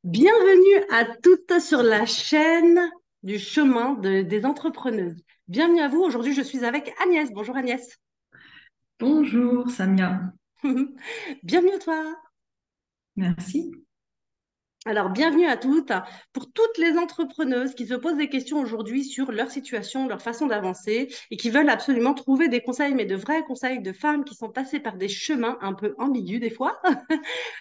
Bienvenue à toutes sur la chaîne du chemin des entrepreneuses. Bienvenue à vous. Aujourd'hui, je suis avec Agnès. Bonjour Agnès. Bonjour Samia, Bienvenue à toi. merci. Alors, bienvenue à toutes. Pour toutes les entrepreneuses qui se posent des questions aujourd'hui sur leur situation, leur façon d'avancer et qui veulent absolument trouver des conseils, mais de vrais conseils de femmes qui sont passées par des chemins un peu ambigus des fois,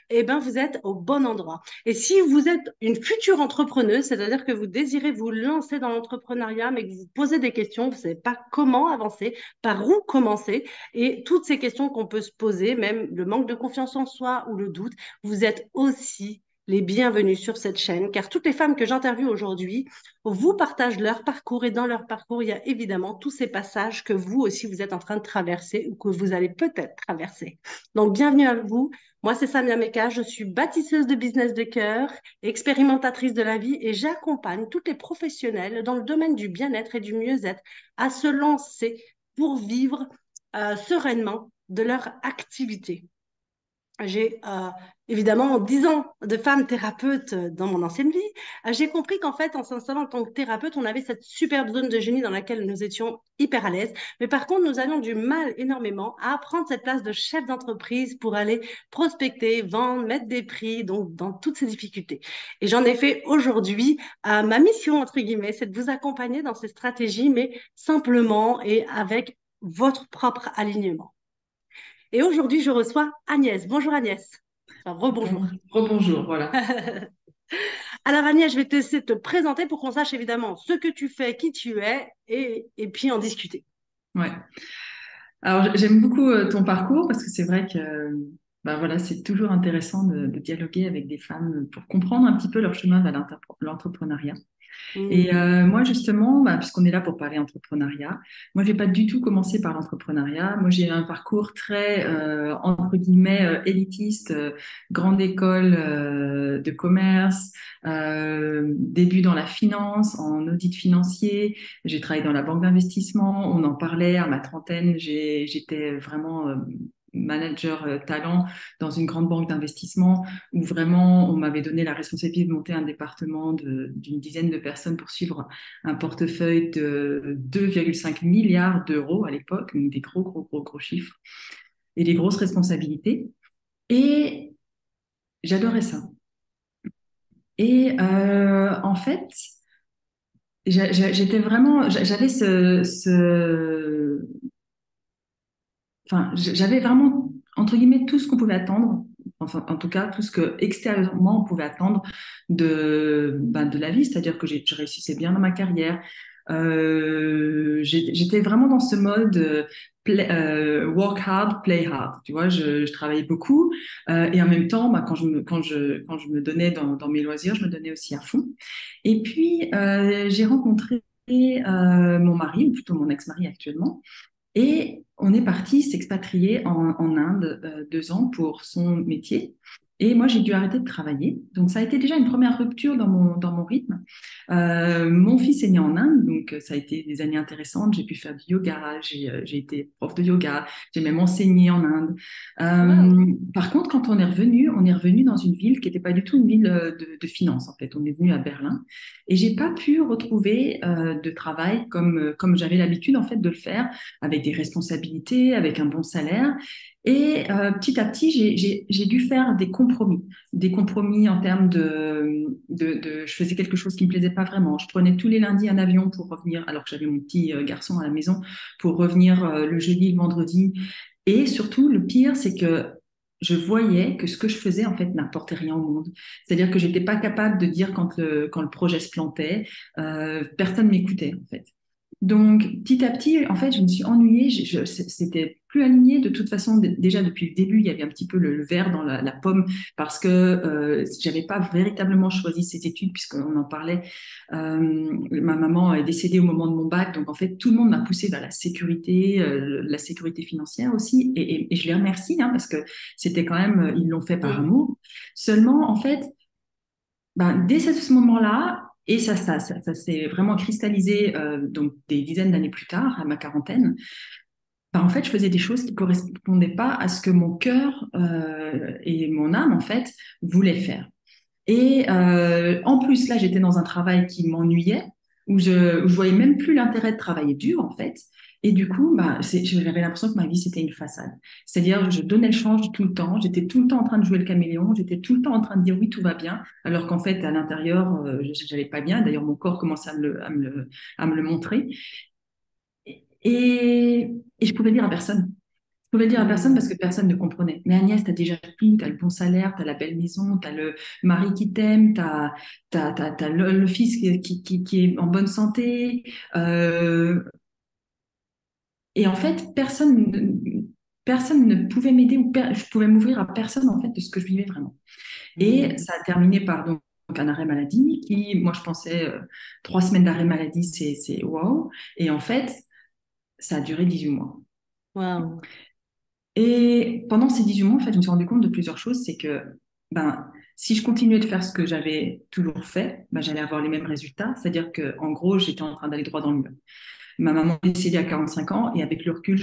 eh ben, vous êtes au bon endroit. Et si vous êtes une future entrepreneuse, c'est-à-dire que vous désirez vous lancer dans l'entrepreneuriat, mais que vous vous posez des questions, vous ne savez pas comment avancer, par où commencer, et toutes ces questions qu'on peut se poser, même le manque de confiance en soi ou le doute, vous êtes aussi les bienvenus sur cette chaîne, car toutes les femmes que j'interviewe aujourd'hui vous partagent leur parcours et dans leur parcours, il y a évidemment tous ces passages que vous aussi vous êtes en train de traverser ou que vous allez peut-être traverser. Donc, bienvenue à vous. Moi, c'est Samia Meka, je suis bâtisseuse de business de cœur, expérimentatrice de la vie et j'accompagne toutes les professionnels dans le domaine du bien-être et du mieux-être à se lancer pour vivre sereinement de leur activité. J'ai évidemment 10 ans de femme thérapeute dans mon ancienne vie. J'ai compris qu'en fait, en s'installant en tant que thérapeute, on avait cette superbe zone de génie dans laquelle nous étions hyper à l'aise. Mais par contre, nous avions du mal énormément à prendre cette place de chef d'entreprise pour aller prospecter, vendre, mettre des prix, donc dans toutes ces difficultés. Et j'en ai fait aujourd'hui ma mission, entre guillemets, c'est de vous accompagner dans ces stratégies, mais simplement et avec votre propre alignement. Et aujourd'hui, je reçois Agnès. Bonjour Agnès. Enfin, rebonjour. Rebonjour, voilà. Alors Agnès, je vais te laisser te présenter pour qu'on sache évidemment ce que tu fais, qui tu es, et puis en discuter. Ouais. Alors j'aime beaucoup ton parcours parce que c'est vrai que bah, voilà, c'est toujours intéressant de dialoguer avec des femmes pour comprendre un petit peu leur chemin vers l'entrepreneuriat. Et Hmm. moi, justement, bah, puisqu'on est là pour parler entrepreneuriat, moi, j'ai pas du tout commencé par l'entrepreneuriat. Moi, j'ai un parcours très, entre guillemets, élitiste, grande école de commerce, début dans la finance, en audit financier. J'ai travaillé dans la banque d'investissement. On en parlait à ma trentaine. J'étais vraiment manager talent dans une grande banque d'investissement où vraiment on m'avait donné la responsabilité de monter un département d'une dizaine de personnes pour suivre un portefeuille de 2,5 milliards d'euros à l'époque, donc des gros, gros, gros, gros chiffres et des grosses responsabilités. Et j'adorais ça. Et en fait, j'étais vraiment, j'avais enfin, j'avais vraiment, entre guillemets, tout ce qu'on pouvait attendre, enfin, en tout cas, tout ce que extérieurement on pouvait attendre de la vie, c'est-à-dire que je réussissais bien dans ma carrière. J'étais vraiment dans ce mode work hard, play hard. Tu vois, je travaillais beaucoup et en même temps, bah, quand je me donnais dans mes loisirs, je me donnais aussi à fond. Et puis, j'ai rencontré mon mari, ou plutôt mon ex-mari actuellement, et on est parti s'expatrier en Inde 2 ans pour son métier. Et moi, j'ai dû arrêter de travailler. Donc, ça a été déjà une première rupture dans mon rythme. Mon fils est né en Inde, donc ça a été des années intéressantes. J'ai pu faire du yoga, j'ai été prof de yoga, j'ai même enseigné en Inde. Wow. Par contre, quand on est revenu dans une ville qui n'était pas du tout une ville de finance, en fait. On est venu à Berlin et j'ai pas pu retrouver de travail comme j'avais l'habitude, en fait, de le faire avec des responsabilités, avec un bon salaire. Et petit à petit, j'ai dû faire des compromis en termes je faisais quelque chose qui me plaisait pas vraiment. Je prenais tous les lundis un avion pour revenir, alors que j'avais mon petit garçon à la maison, pour revenir le jeudi, le vendredi. Et surtout, le pire, c'est que je voyais que ce que je faisais, en fait, n'apportait rien au monde. C'est-à-dire que j'étais pas capable de dire quand le projet se plantait, personne m'écoutait, en fait. Donc, petit à petit, en fait, je me suis ennuyée. C'était plus aligné. De toute façon, déjà depuis le début, il y avait un petit peu le verre dans la pomme parce que j'avais pas véritablement choisi ces études puisqu'on en parlait. Ma maman est décédée au moment de mon bac, donc en fait, tout le monde m'a poussée vers la sécurité financière aussi. Et je les remercie hein, parce que c'était quand même, ils l'ont fait par Hmm. amour. Seulement, en fait, ben, dès ce moment-là, et ça s'est vraiment cristallisé donc des dizaines d'années plus tard, à ma quarantaine, ben, en fait, je faisais des choses qui ne correspondaient pas à ce que mon cœur et mon âme, en fait, voulaient faire. Et en plus, là, j'étais dans un travail qui m'ennuyait, où je voyais même plus l'intérêt de travailler dur, en fait. Et du coup, bah, j'avais l'impression que ma vie, c'était une façade. C'est-à-dire, je donnais le change tout le temps. J'étais tout le temps en train de jouer le caméléon. J'étais tout le temps en train de dire oui, tout va bien. Alors qu'en fait, à l'intérieur, j'allais pas bien. D'ailleurs, mon corps commençait à me le montrer. Et je pouvais dire à personne. Je pouvais le dire à personne parce Mm. que personne ne comprenait. Mais Agnès, t'as déjà tout, t'as le bon salaire, t'as la belle maison, t'as le mari qui t'aime, t'as le fils qui est en bonne santé. Et en fait, personne ne pouvait m'aider ou je pouvais m'ouvrir à personne en fait de ce que je vivais vraiment. Et Mm. ça a terminé par donc un arrêt maladie qui, moi, je pensais 3 semaines d'arrêt maladie, c'est wow. Et en fait, ça a duré 18 mois. Waouh. Et pendant ces 18 mois, en fait, je me suis rendu compte de plusieurs choses. C'est que ben, si je continuais de faire ce que j'avais toujours fait, ben, j'allais avoir les mêmes résultats. C'est-à-dire que, en gros, j'étais en train d'aller droit dans le mur. Ma maman est décédée à 45 ans et avec le recul,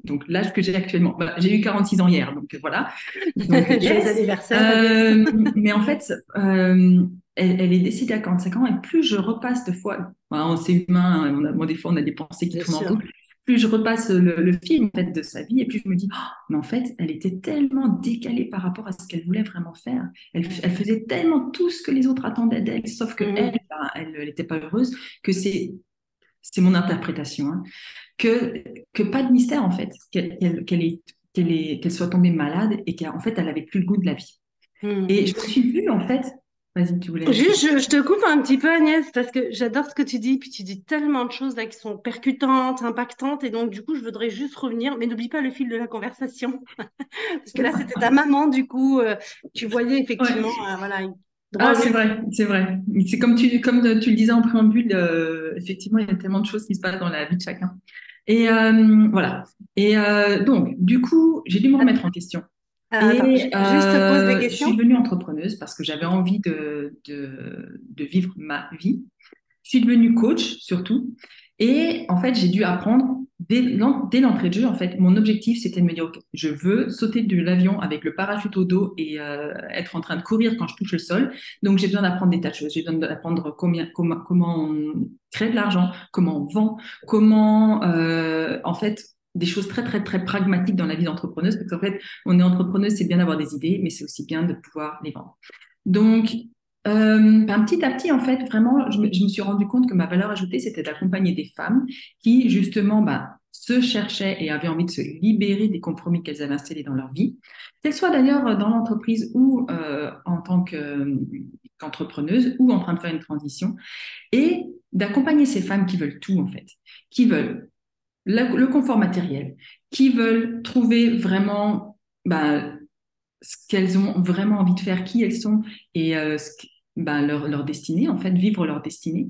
donc l'âge que j'ai actuellement, ben, j'ai eu 46 ans hier, donc voilà. Donc Joyeux yes. anniversaire, Agnès. Mais en fait, elle est décédée à 45 ans et plus je repasse de fois, ben, c'est humain, hein, bon, des fois on a des pensées qui Bien tournent en sûr. boucle, plus je repasse le film en fait, de sa vie et plus je me dis, oh, mais en fait, elle était tellement décalée par rapport à ce qu'elle voulait vraiment faire. Elle faisait tellement tout ce que les autres attendaient d'elle, sauf que elle, Mhm. ben, elle n'était pas heureuse, que c'est mon interprétation, hein, que, que pas de mystère en fait, qu'elle soit tombée malade et qu'en fait elle avait plus le goût de la vie. Et Mhm. je me suis vue en fait, vas-y, tu voulais ajouter Juste, quelque je te coupe un petit peu, Agnès, parce que j'adore ce que tu dis, puis tu dis tellement de choses là qui sont percutantes, impactantes, et donc du coup, je voudrais juste revenir, mais n'oublie pas le fil de la conversation, parce que là, c'était ta maman, du coup, tu voyais chose. effectivement, Ouais. voilà, droit Ah, au c'est but. vrai, c'est vrai. C'est comme tu le disais en préambule, effectivement, il y a tellement de choses qui se passent dans la vie de chacun. Et voilà. Et donc, du coup, j'ai dû me remettre en question. Attends, Et juste te pose des je suis questions. devenue entrepreneuse parce que j'avais envie de vivre ma vie. Je suis devenue coach surtout. Et en fait, j'ai dû apprendre dès l'entrée de jeu. En fait, mon objectif, c'était de me dire, OK, je veux sauter de l'avion avec le parachute au dos et être en train de courir quand je touche le sol. Donc, j'ai besoin d'apprendre des tas de choses. J'ai besoin d'apprendre comment on crée de l'argent, comment on vend, comment, en fait, des choses très, très, très pragmatiques dans la vie d'entrepreneuse. Parce qu'en fait, on est entrepreneuse, c'est bien d'avoir des idées, mais c'est aussi bien de pouvoir les vendre. Donc, ben, petit à petit, en fait, vraiment, je me suis rendu compte que ma valeur ajoutée, c'était d'accompagner des femmes qui, justement, ben, se cherchaient et avaient envie de se libérer des compromis qu'elles avaient installés dans leur vie, qu'elles soient d'ailleurs dans l'entreprise ou en tant qu'entrepreneuse ou en train de faire une transition, et d'accompagner ces femmes qui veulent tout, en fait, qui veulent le confort matériel, qui veulent trouver vraiment ben, ce qu'elles ont vraiment envie de faire, qui elles sont et ben, leur destinée, en fait, vivre leur destinée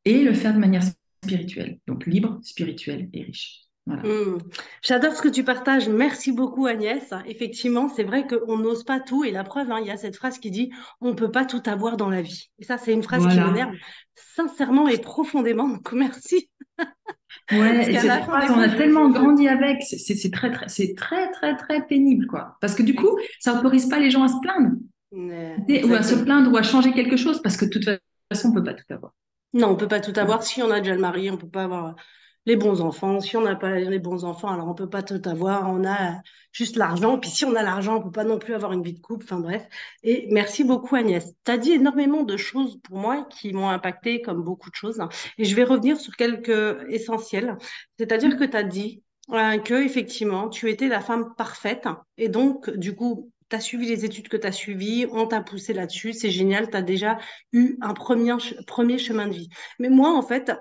et le faire de manière spirituelle, donc libre, spirituelle et riche. Voilà. Hmm. J'adore ce que tu partages. Merci beaucoup, Agnès. Effectivement, c'est vrai qu'on n'ose pas tout. Et la preuve, hein, il y a cette phrase qui dit on ne peut pas tout avoir dans la vie. Et ça, c'est une phrase qui Voilà. m'énerve sincèrement et profondément. Donc, merci. Parce Ouais, et qu'à cette la fin, phrase, des on fois, a tellement grandi avec, c'est très, très, très pénible, quoi. Parce que du coup, ça autorise pas les gens à se plaindre, ou à se Exactement. plaindre, ou à changer quelque chose, parce que de toute façon, on peut pas tout avoir. Non, on peut pas tout Voilà. avoir. Si on a déjà le mari, on peut pas avoir les bons enfants. Si on n'a pas les bons enfants, alors on peut pas tout avoir. On a juste l'argent. Puis si on a l'argent, on peut pas non plus avoir une vie de couple. Enfin bref. Et merci beaucoup, Agnès. Tu as dit énormément de choses pour moi qui m'ont impacté comme beaucoup de choses. Et je vais revenir sur quelques essentiels. C'est-à-dire que tu as dit que effectivement, tu étais la femme parfaite. Et donc, du coup, tu as suivi les études que tu as suivies, on t'a poussé là-dessus, c'est génial, tu as déjà eu un premier chemin de vie. Mais moi, en fait,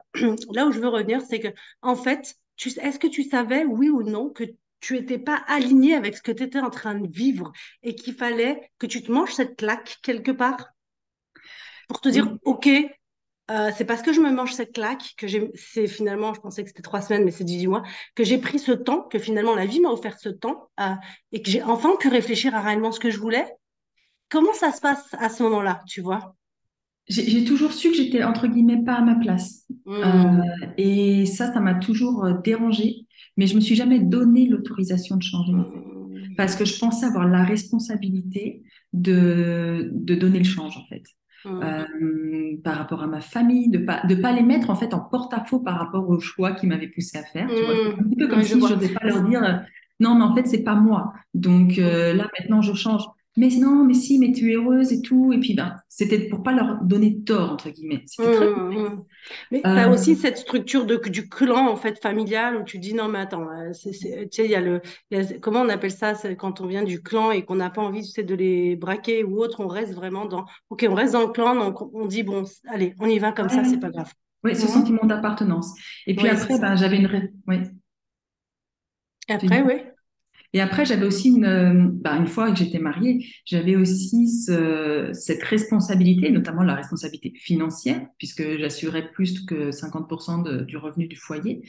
là où je veux revenir, c'est que, en fait, est-ce que tu savais, oui ou non, que tu n'étais pas aligné avec ce que tu étais en train de vivre et qu'il fallait que tu te manges cette claque quelque part pour te dire, Oui. OK, c'est parce que je me mange cette claque que c'est finalement, je pensais que c'était 3 semaines, mais c'est 18 mois, que j'ai pris ce temps, que finalement la vie m'a offert ce temps et que j'ai enfin pu réfléchir à réellement ce que je voulais. Comment ça se passe à ce moment-là, tu vois? J'ai toujours su que j'étais, entre guillemets, pas à ma place. Euh, Hmm. et ça m'a toujours dérangée. Mais je me suis jamais donné l'autorisation de changer, en fait. Hmm. Parce que je pensais avoir la responsabilité. de donner le change, en fait. Mmh. Par rapport à ma famille, de pas les mettre en fait en porte-à-faux par rapport au choix qui m'avaient poussé à faire. Tu vois, c'est un petit peu comme Oui, je si je vois. n'osais pas leur dire non, mais en fait, c'est pas moi. Donc là, maintenant, je change. Mais non, mais si, mais tu es heureuse et tout. Et puis, ben, c'était pour pas leur donner tort, entre guillemets. C'était très complexe. Mmh. Mais tu as Euh, aussi cette structure du clan en fait familial où tu dis non mais attends, tu sais, comment on appelle ça, c'est quand on vient du clan et qu'on n'a pas envie, tu sais, de les braquer ou autre, on reste vraiment ok, on reste dans le clan, donc on dit bon, allez, on y va comme ça, ouais, c'est pas grave. ouais, ce Mhm. sentiment d'appartenance. Et puis Oui, c'est après, ça. ben, j'avais ouais, Après, oui. et après, j'avais aussi une fois que j'étais mariée, j'avais aussi cette responsabilité, notamment la responsabilité financière, puisque j'assurais plus que 50% du revenu du foyer.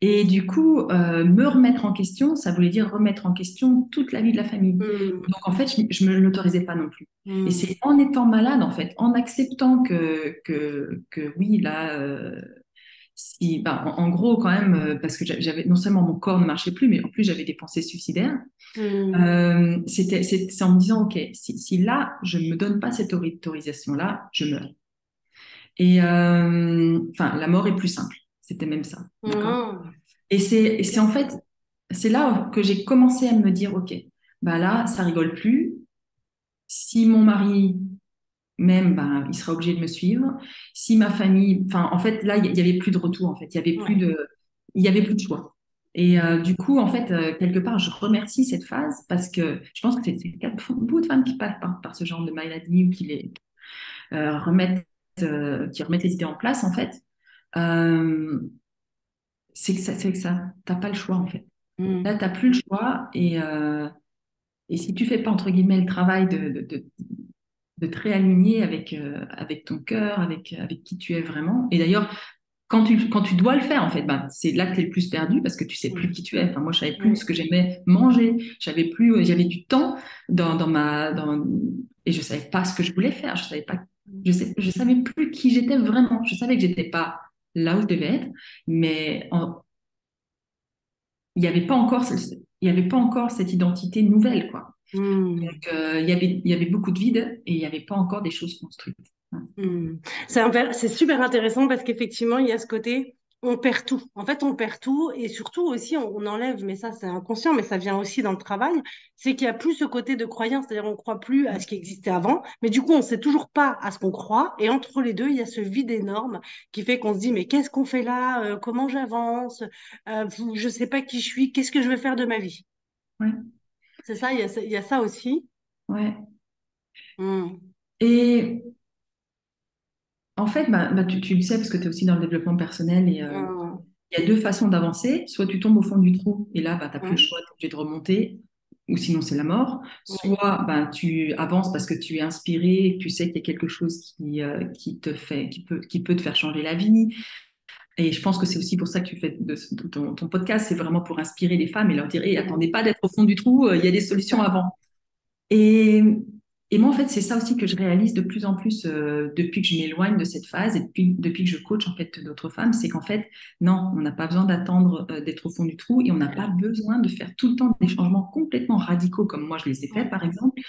Et du coup, me remettre en question, ça voulait dire remettre en question toute la vie de la famille. Hmm, Donc, en fait, je ne me l'autorisais pas non plus. Et hmm, c'est en étant malade, en fait, en acceptant que oui, là, si, ben, en gros, quand même, parce que j'avais non seulement mon corps ne marchait plus, mais en plus j'avais des pensées suicidaires. hmm, C'est en me disant, OK, si là, je ne me donne pas cette autorisation-là, je meurs. Et enfin, la mort est plus simple. C'était même ça, d'accord? hmm. Et c'est en fait, c'est là que j'ai commencé à me dire, OK, bah là, ça rigole plus. Si mon mari m'aime, ben, il sera obligé de me suivre. Si ma famille, enfin, en fait, là, il y avait plus de retour, en fait. Ouais. Il y avait plus de choix. Et du coup, en fait, quelque part, je remercie cette phase parce que je pense que c'est beaucoup de femmes qui passent par ce genre de maladie ou qui les remettent, qui remettent les idées en place, en fait. Euh, c'est que ça, t'as pas le choix, en fait. Là, Hmm. t'as plus le choix et si tu fais pas, entre guillemets, le travail de te réaligner avec ton cœur, avec qui tu es vraiment. Et d'ailleurs, quand tu dois le faire, en fait, ben, c'est là que tu es le plus perdu parce que tu sais plus Hmm. qui tu es. Enfin, moi, je savais plus Oui. ce que j'aimais manger. J'avais plus, j'avais du temps et je savais pas ce que je voulais faire. Je savais pas, je savais plus qui j'étais vraiment. Je savais que j'étais pas là où je devais être, mais il n'y avait pas encore, il y avait pas encore cette identité nouvelle, quoi. Hmm. Donc, il y avait beaucoup de vide et il n'y avait pas encore des choses construites. Hmm. C'est super intéressant parce qu'effectivement, il y a ce côté, on perd tout. En fait, on perd tout et surtout aussi, on enlève, mais ça, c'est inconscient, mais ça vient aussi dans le travail, c'est qu'il n'y a plus ce côté de croyance, c'est-à-dire on ne croit plus à ce qui existait avant, mais du coup, on ne sait toujours pas à ce qu'on croit. Et entre les deux, il y a ce vide énorme qui fait qu'on se dit, mais qu'est-ce qu'on fait là? Comment j'avance? Je ne sais pas qui je suis, qu'est-ce que je vais faire de ma vie? Ouais, C'est ça, il y a ça aussi. ouais. Hmm. Et en fait, tu le sais parce que tu es aussi dans le développement personnel et Hmm. il y a deux façons d'avancer. Soit tu tombes au fond du trou et là, tu n'as plus le Ouais. choix, tu es obligé de remonter, ou sinon c'est la mort. Ouais. Soit tu avances parce que tu es inspiré et que tu sais qu'il y a quelque chose qui peut te faire changer la vie. Et je pense que c'est aussi pour ça que tu fais de ton podcast, c'est vraiment pour inspirer les femmes et leur dire, hey, Hmm. attendez pas d'être au fond du trou, il y a des C'est solutions ça. avant. Et, et moi, en fait, c'est ça aussi que je réalise de plus en plus depuis que je m'éloigne de cette phase et depuis que je coach en fait d'autres femmes, c'est qu'en fait, non, on n'a pas besoin d'attendre d'être au fond du trou et on n'a pas besoin de faire tout le temps des changements complètement radicaux comme moi je les ai faits, par exemple,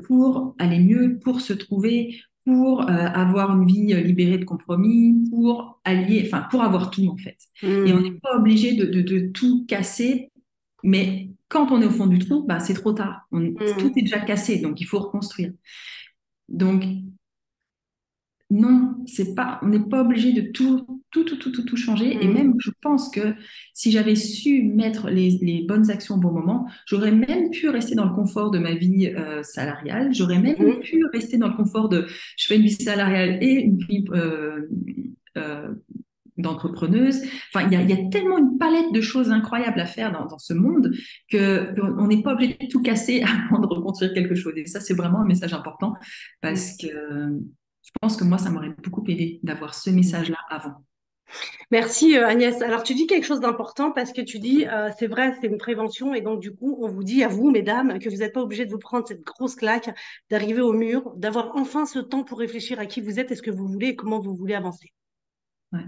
pour aller mieux, pour se trouver, pour avoir une vie libérée de compromis, pour allier, enfin, pour avoir tout en fait. Et on n'est Hmm. pas obligé de tout casser, mais quand on est au fond du trou, bah, c'est trop tard. Tout Hmm. est déjà cassé, donc il faut reconstruire. Donc, non, c'est pas, on n'est pas obligé de tout changer. Et même, Hmm. je pense que si j'avais su mettre les bonnes actions au bon moment, j'aurais même pu rester dans le confort de ma vie salariale. J'aurais même Mhm. pu rester dans le confort de, je fais une vie salariale et une vie euh, d'entrepreneuse. Enfin, il y a tellement une palette de choses incroyables à faire dans ce monde qu'on n'est pas obligé de tout casser avant de reconstruire quelque chose. Et ça, c'est vraiment un message important parce que je pense que moi, ça m'aurait beaucoup aidé d'avoir ce Hmm. message-là avant. Merci Agnès. Alors tu dis quelque chose d'important parce que tu dis c'est vrai, c'est une prévention et donc du coup on vous dit à vous mesdames que vous n'êtes pas obligé de vous prendre cette grosse claque, d'arriver au mur, d'avoir enfin ce temps pour réfléchir à qui vous êtes et ce que vous voulez et comment vous voulez avancer. Ouais.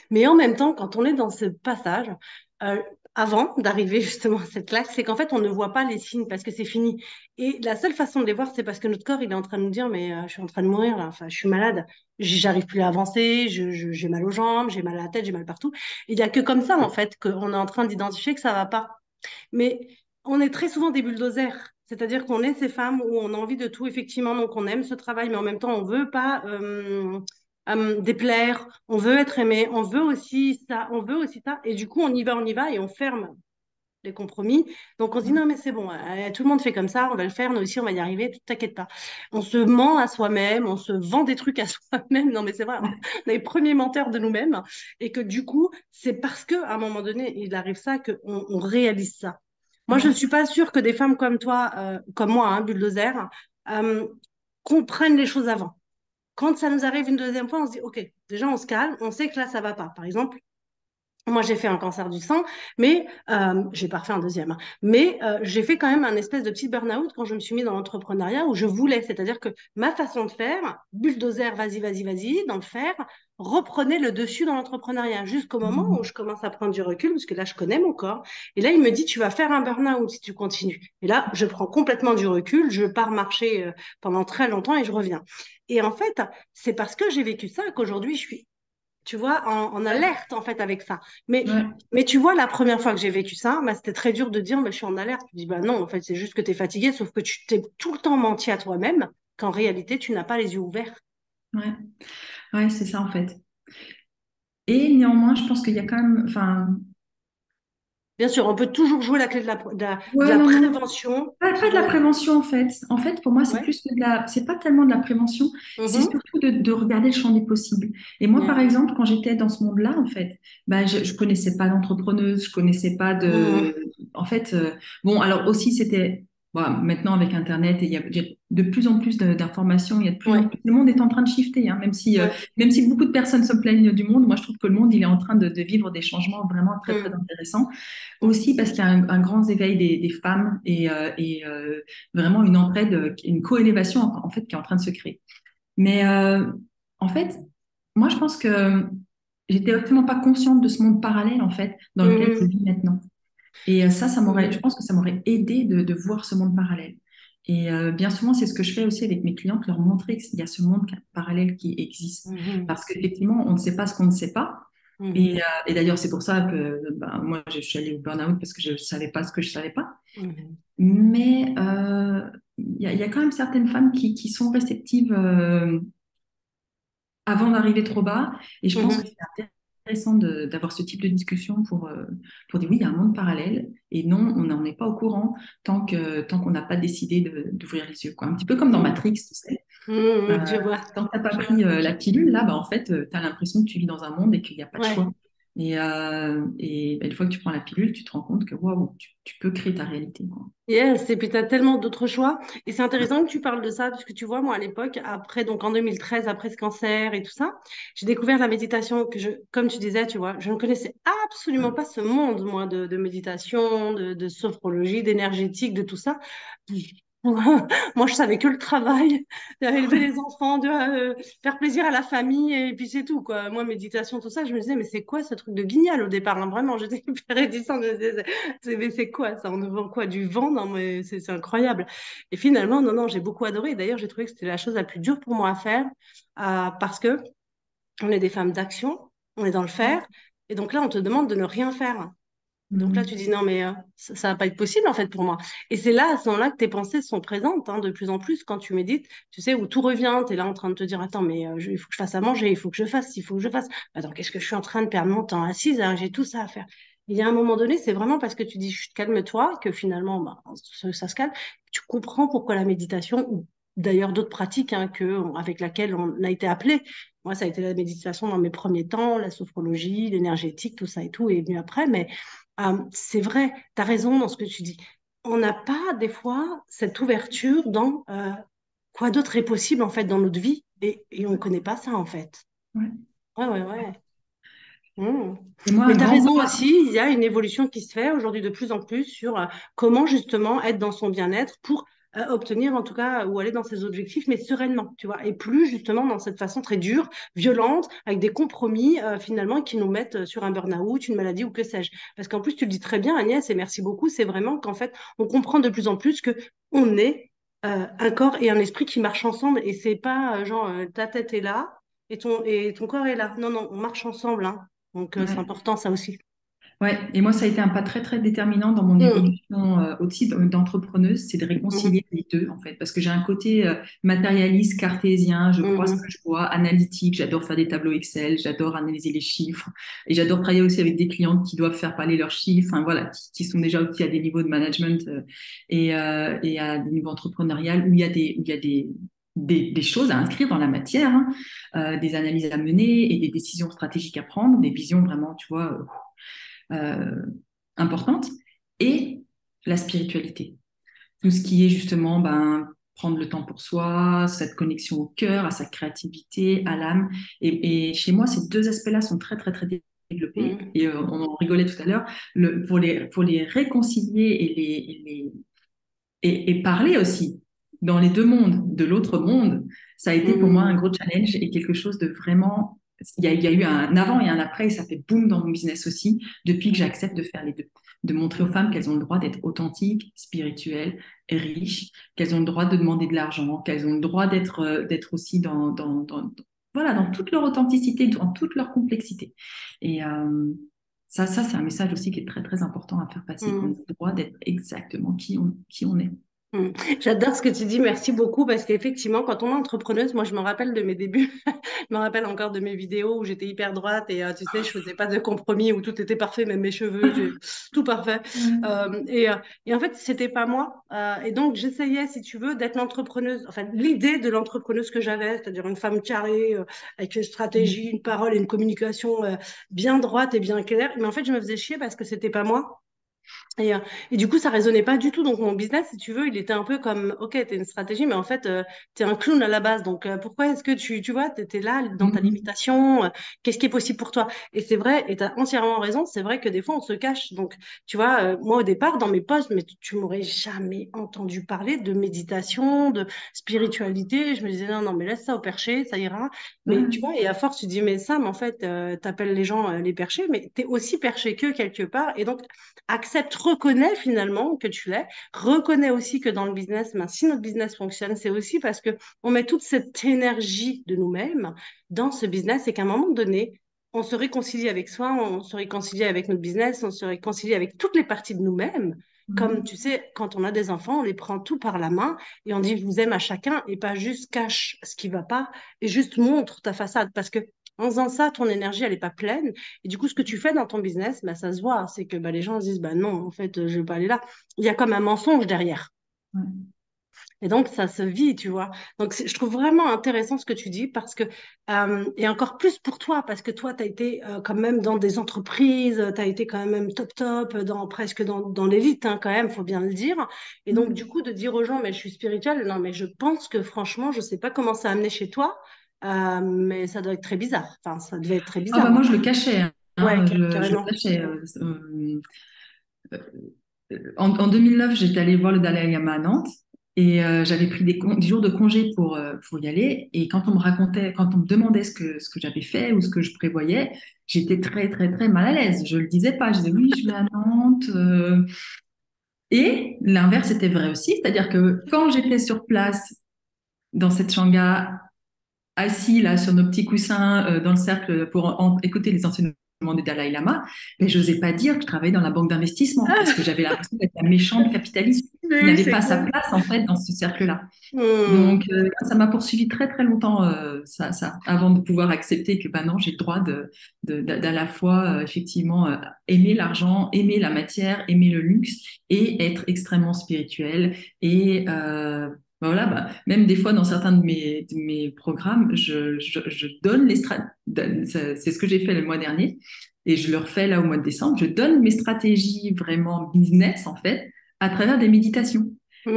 Mais en même temps, quand on est dans ce passage, avant d'arriver justement à cette claque, c'est qu'en fait, on ne voit pas les signes parce que c'est fini. Et la seule façon de les voir, c'est parce que notre corps, il est en train de nous dire, mais je suis en train de mourir là, enfin, je suis malade, j'arrive plus à avancer, j'ai mal aux jambes, j'ai mal à la tête, j'ai mal partout. Il n'y a que comme ça, en fait, qu'on est en train d'identifier que ça va pas. Mais on est très souvent des bulldozers. C'est-à-dire qu'on est ces femmes où on a envie de tout, effectivement, donc on aime ce travail, mais en même temps, on veut pas déplaire, on veut être aimé, on veut aussi ça, on veut aussi ça. Et du coup, on y va et on ferme les compromis. Donc on se dit non mais c'est bon, tout le monde fait comme ça, on va le faire, nous aussi on va y arriver, t'inquiète pas. On se ment à soi-même, on se vend des trucs à soi-même, non mais c'est vrai, on est les premiers menteurs de nous-mêmes et que du coup c'est parce que à un moment donné il arrive ça qu'on on réalise ça. Moi je ne Ouais. suis pas sûre que des femmes comme toi, comme moi, hein, bulldozer, euh, comprennent les choses avant. Quand ça nous arrive une deuxième fois, on se dit ok, déjà on se calme, on sait que là ça va pas. Par exemple, moi, j'ai fait un cancer du sang, mais j'ai pas refait un deuxième, hein. Mais j'ai fait quand même un espèce de petit burn-out quand je me suis mis dans l'entrepreneuriat où je voulais, c'est-à-dire que ma façon de faire, bulldozer, vas-y, vas-y, vas-y, dans le faire, reprenait le dessus dans l'entrepreneuriat jusqu'au moment où Mhm. je commence à prendre du recul parce que là, je connais mon corps. Et là, il me dit, tu vas faire un burn-out si tu continues. Et là, je prends complètement du recul, je pars marcher pendant très longtemps et je reviens. Et en fait, c'est parce que j'ai vécu ça qu'aujourd'hui, je suis tu vois, en Ouais. alerte en fait avec ça. Mais, Ouais. mais tu vois, la première fois que j'ai vécu ça, bah, c'était très dur de dire, bah, je suis en alerte. Tu dis, bah non, en fait, c'est juste que tu es fatigué, sauf que tu t'es tout le temps menti à toi-même, qu'en réalité, tu n'as pas les yeux ouverts. Ouais. Ouais, c'est ça en fait. Et néanmoins, je pense qu'il y a quand même, enfin, Bien sûr, on peut toujours jouer la clé de ouais, la non, non, prévention pas qui de la va. prévention en fait. En fait, pour moi, c'est Ouais. plus que de la, c'est pas tellement de la prévention, c'est Mhm. surtout de regarder le champ des possibles. Et moi, par Yeah. exemple, quand j'étais dans ce monde-là, en fait, bah, je connaissais pas d'entrepreneuse, je connaissais pas Mhm. de, en fait, bon, alors aussi c'était, voilà, maintenant avec Internet, il y a de plus en plus d'informations, il y a de plus en Ouais. plus, le monde est en train de shifter, hein, Ouais. même si beaucoup de personnes se plaignent du monde, moi je trouve que le monde il est en train de vivre des changements vraiment très très Mhm. intéressants. Ouais. Aussi parce qu'il y a un grand éveil des femmes et vraiment une entraide, une coélévation en fait qui est en train de se créer. Mais en fait, moi je pense que j'étais absolument pas consciente de ce monde parallèle en fait dans lequel je Mhm. vis maintenant. Et ça m'aurait, je Mhm. pense que ça m'aurait aidé de voir ce monde parallèle. Et bien souvent, c'est ce que je fais aussi avec mes clientes, leur montrer qu'il y a ce monde parallèle qui existe. Mhm. Parce qu'effectivement, on ne sait pas ce qu'on ne sait pas. Mhm. Et d'ailleurs, c'est pour ça que ben, moi, je suis allée au burn-out parce que je ne savais pas ce que je ne savais pas. Mhm. Mais il y a quand même certaines femmes qui sont réceptives avant d'arriver trop bas. Et je pense que Mhm. c'est intéressant d'avoir ce type de discussion pour dire oui, il y a un monde parallèle et non, on n'en est pas au courant tant qu'on n'a pas décidé d'ouvrir les yeux, quoi. Un petit peu comme dans Mhm. Matrix, tu sais. Mhm. Je vois. Tant que tu n'as pas Je vois. pris la pilule, là, bah, en fait, tu as l'impression que tu vis dans un monde et qu'il n'y a pas de Ouais. choix. Et bah, une fois que tu prends la pilule, tu te rends compte que waouh, tu peux créer ta réalité, quoi. Yes, et puis tu as tellement d'autres choix. Et c'est intéressant que tu parles de ça, parce que tu vois, moi, à l'époque, après, donc en 2013, après ce cancer et tout ça, j'ai découvert la méditation comme tu disais, tu vois, je ne connaissais absolument pas ce monde, moi, de méditation, de sophrologie, d'énergétique, de tout ça. Moi, je savais que le travail, élever les enfants, faire plaisir à la famille, et puis c'est tout, quoi. Moi, méditation, tout ça, je me disais, mais c'est quoi ce truc de guignol au départ, hein. Vraiment, j'étais hyper réticente. Je me disais, mais c'est quoi ça? On nous vend quoi? Du vent? Non, mais c'est incroyable. Et finalement, non, non, j'ai beaucoup adoré. D'ailleurs, j'ai trouvé que c'était la chose la plus dure pour moi à faire parce que on est des femmes d'action, on est dans le faire. Et donc là, on te demande de ne rien faire. Et donc là, tu Mhm. dis non, mais ça va pas être possible en fait pour moi. Et c'est là, à ce moment-là, que tes pensées sont présentes hein, de plus en plus quand tu médites, tu sais, où tout revient. Tu es là en train de te dire, attends, mais il faut que je fasse à manger, il faut que je fasse, il faut que je fasse. Attends, qu'est-ce que je suis en train de perdre mon temps assise, hein, j'ai tout ça à faire. Il y a un moment donné, c'est vraiment parce que tu dis, chut, calme-toi, que finalement, bah, ça se calme. Tu comprends pourquoi la méditation, ou d'ailleurs d'autres pratiques hein, avec laquelle on a été appelé. Moi, ça a été la méditation dans mes premiers temps, la sophrologie, l'énergétique, tout ça et tout est venu après. Mais c'est vrai, tu as raison dans ce que tu dis. On n'a pas des fois cette ouverture dans quoi d'autre est possible en fait dans notre vie et on ne connaît pas ça en fait. Ouais. Ouais, ouais, ouais. Hmm. Et moi, Mais un tu as grand raison pas. aussi, il y a une évolution qui se fait aujourd'hui de plus en plus sur comment justement être dans son bien-être pour obtenir en tout cas ou aller dans ses objectifs, mais sereinement, tu vois, et plus justement dans cette façon très dure, violente, avec des compromis finalement qui nous mettent sur un burn-out, une maladie ou que sais-je. Parce qu'en plus, tu le dis très bien, Agnès, et merci beaucoup, c'est vraiment qu'en fait, on comprend de plus en plus que on est un corps et un esprit qui marchent ensemble, et c'est pas genre ta tête est là et ton corps est là. Non, non, on marche ensemble, hein. Donc c'est Ouais. important ça aussi. Ouais, et moi, ça a été un pas très, très déterminant dans mon Mm, évolution aussi d'entrepreneuse, c'est de mhm, réconcilier les deux, en fait, parce que j'ai un côté matérialiste, cartésien, je crois ce que mhm, je vois, analytique, j'adore faire des tableaux Excel, j'adore analyser les chiffres, et j'adore travailler aussi avec des clientes qui doivent faire parler leurs chiffres, enfin, voilà, qui sont déjà aussi à des niveaux de management et à des niveaux entrepreneurial où il y a des choses à inscrire dans la matière, hein, des analyses à mener et des décisions stratégiques à prendre, des visions vraiment, tu vois, euh, importante, et la spiritualité. Tout ce qui est justement prendre le temps pour soi, cette connexion au cœur, à sa créativité, à l'âme. Et chez moi, ces deux aspects-là sont très, très, très développés. mhm, Et on en rigolait tout à l'heure. Pour les réconcilier et parler aussi dans les deux mondes, de l'autre monde, ça a été pour moi un mhm, gros challenge et quelque chose de vraiment. Il y a eu un avant et un après et ça fait boum dans mon business aussi depuis que mhm, j'accepte de faire les deux. De montrer aux femmes qu'elles ont le droit d'être authentiques, spirituelles, et riches, qu'elles ont le droit de demander de l'argent, qu'elles ont le droit d'être aussi voilà, dans toute leur authenticité, dans toute leur complexité. Et ça c'est un message aussi qui est très, très important à faire passer, qu'on a mhm. le droit d'être exactement qui on est. Mm. J'adore ce que tu dis, merci beaucoup, parce qu'effectivement, quand on est entrepreneuse, moi je me rappelle de mes débuts, je me rappelle encore de mes vidéos où j'étais hyper droite et tu sais, je faisais pas de compromis, où tout était parfait, même mes cheveux, tout parfait. Ouais. Et en fait, c'était pas moi. Et donc, j'essayais, si tu veux, d'être l'entrepreneuse, enfin, l'idée de l'entrepreneuse que j'avais, c'est-à-dire une femme carrée, avec une stratégie, une parole et une communication bien droite et bien claire. Mais en fait, je me faisais chier parce que c'était pas moi. Et du coup, ça résonnait pas du tout. Donc, mon business, si tu veux, il était un peu comme, OK, t'es une stratégie, mais en fait, t'es un clown à la base. Donc, pourquoi est-ce que tu vois, t'es là dans ta Mhm. limitation? Qu'est-ce qui est possible pour toi? Et c'est vrai, et t'as entièrement raison, c'est vrai que des fois, on se cache. Donc, tu vois, moi, au départ, dans mes posts, mais tu m'aurais jamais entendu parler de méditation, de spiritualité. Je me disais, non, non, mais laisse ça au perché, ça ira. Mais tu Ouais. vois, et à force, tu dis, mais Sam, en fait, t'appelles les gens les perchés, mais t'es aussi perché qu'eux quelque part. Et donc, accepte, reconnais finalement que tu l'es, reconnais aussi que dans le business, ben, si notre business fonctionne, c'est aussi parce que on met toute cette énergie de nous-mêmes dans ce business et qu'à un moment donné, on se réconcilie avec soi, on se réconcilie avec notre business, on se réconcilie avec toutes les parties de nous-mêmes. Comme Mhm. tu sais, quand on a des enfants, on les prend tout par la main et on dit je vous aime à chacun et pas juste cache ce qui va pas et juste montre ta façade parce que en faisant ça, ton énergie, elle n'est pas pleine et du coup, ce que tu fais dans ton business, bah, ça se voit. C'est que bah, les gens se disent, bah, non, en fait, je ne vais pas aller là. Il y a comme un mensonge derrière. Ouais. Et donc, ça se vit, tu vois. Donc, je trouve vraiment intéressant ce que tu dis parce que, et encore plus pour toi, parce que toi, tu as été quand même dans des entreprises, tu as été quand même top, top, presque dans l'élite, hein, quand même, faut bien le dire. Et donc, du Mhm. coup, de dire aux gens, mais je suis spirituelle, non, mais je pense que franchement, je ne sais pas comment ça a amené chez toi, mais ça doit être très bizarre. Enfin, ça devait être très Ah bah bizarre. moi je le cachais, Ouais, hein, je le carrément. cachais. En 2009, j'étais allée voir le Dalai Lama à Nantes et j'avais pris des jours de congé pour y aller. Et quand on me racontait, quand on me demandait ce que j'avais fait ou ce que je prévoyais, j'étais très, très, très mal à l'aise. Je le disais pas. Je disais oui, je vais à Nantes. Et l'inverse était vrai aussi. C'est-à-dire que quand j'étais sur place dans cette shanga, assis là sur nos petits coussins dans le cercle pour écouter les enseignements du Dalai Lama, mais je n'osais pas dire que je travaillais dans la banque d'investissement parce que j'avais l'impression d'être la méchante capitaliste Mais qui oui, n'avait c'est pas sa clair. place en fait dans ce cercle-là. Hmm. Donc ça m'a poursuivi très très longtemps avant de pouvoir accepter que bah non j'ai le droit d'à la fois effectivement aimer l'argent, aimer la matière, aimer le luxe et être extrêmement spirituel et bah voilà, bah, même des fois dans certains de mes programmes, je donne c'est ce que j'ai fait le mois dernier et je le refais là au mois de décembre, je donne mes stratégies vraiment business en fait à travers des méditations.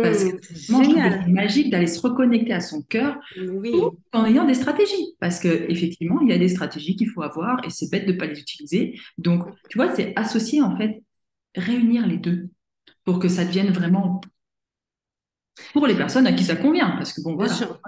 Parce que Hmm, c'est vraiment, je trouve que c'est génial. magique d'aller se reconnecter à son cœur Mais tout oui. en ayant des stratégies. Parce que effectivement, il y a des stratégies qu'il faut avoir et c'est bête de ne pas les utiliser. Donc, tu vois, c'est associer en fait, réunir les deux pour que ça devienne vraiment Pour les personnes à qui ça convient, parce que bon, Bien voilà. sûr.